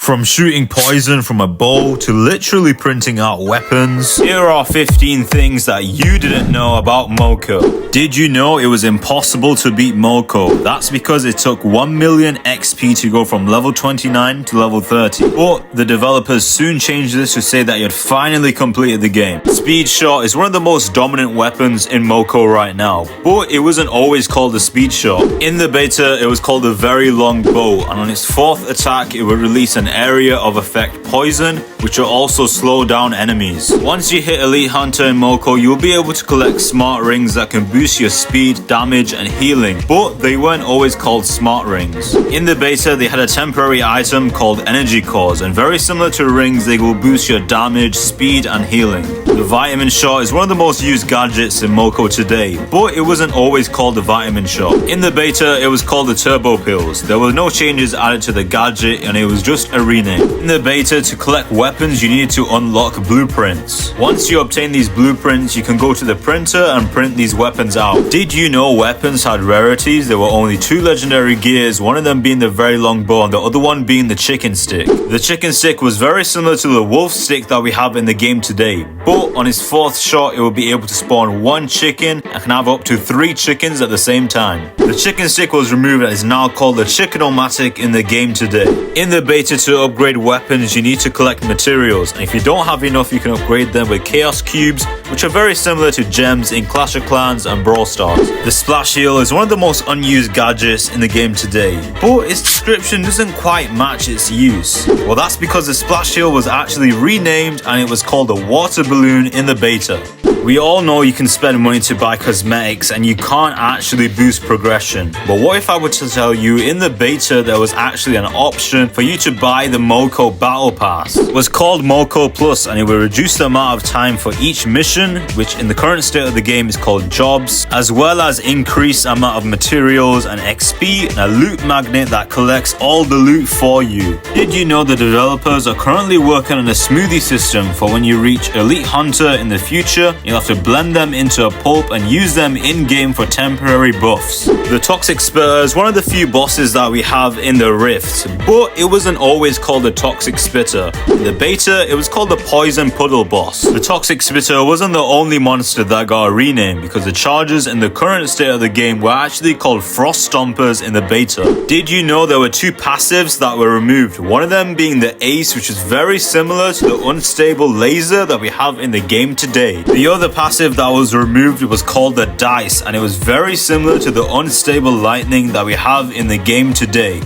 From shooting poison from a bow to literally printing out weapons, here are 15 things that you didn't know about Moco. Did you know it was impossible to beat Moco? That's because it took 1 million XP to go from level 29 to level 30. But the developers soon changed this to say that you had finally completed the game. Speed Shot is one of the most dominant weapons in Moco right now, but it wasn't always called the Speed Shot. In the beta, it was called the Very Long Bow, and on its fourth attack, it would release an area of effect poison, which will also slow down enemies. Once you hit Elite Hunter in Moco, you'll be able to collect smart rings that can boost your speed, damage, and healing, but they weren't always called smart rings. In the beta, they had a temporary item called Energy Cores, and very similar to rings, they will boost your damage, speed, and healing. The Vitamin Shot is one of the most used gadgets in Moco today, but it wasn't always called the Vitamin Shot. In the beta, it was called the Turbo Pills. There were no changes added to the gadget, and it was just a rename. In the beta, to collect weapons, you needed to unlock blueprints. Once you obtain these blueprints, you can go to the printer and print these weapons out. Did you know weapons had rarities? There were only 2 legendary gears, one of them being the Very Long Bow and the other one being the Chicken Stick. The Chicken Stick was very similar to the Wolf Stick that we have in the game today, but on its 4th shot, it will be able to spawn 1 chicken and can have up to 3 chickens at the same time. The Chicken Stick was removed and is now called the Chicken-O-Matic in the game today. In the beta, to upgrade weapons, you need to collect materials, and if you don't have enough, you can upgrade them with Chaos Cubes, which are very similar to gems in Clash of Clans and Brawl Stars. The Splash Heal is one of the most unused gadgets in the game today, but its description doesn't quite match its use. Well, that's because the Splash Heal was actually renamed and it was called a Water Balloon in the beta. We all know you can spend money to buy cosmetics and you can't actually boost progression. But what if I were to tell you in the beta there was actually an option for you to buy the Moco Battle Pass? It was called Moco Plus and it will reduce the amount of time for each mission, which in the current state of the game is called jobs, as well as increased amount of materials and XP and a loot magnet that collects all the loot for you. Did you know the developers are currently working on a smoothie system for when you reach Elite Hunter in the future? You'll have to blend them into a pulp and use them in-game for temporary buffs. The Toxic Spitter is one of the few bosses that we have in the Rift, but it wasn't always called the Toxic Spitter. In the beta, it was called the Poison Puddle boss. The Toxic Spitter wasn't the only monster that got a rename, because the charges in the current state of the game were actually called Frost Stompers in the beta. Did you know there were 2 passives that were removed? One of them being the Ace, which is very similar to the unstable laser that we have in the game today. The other passive that was removed was called the Dice, and it was very similar to the unstable lightning that we have in the game today.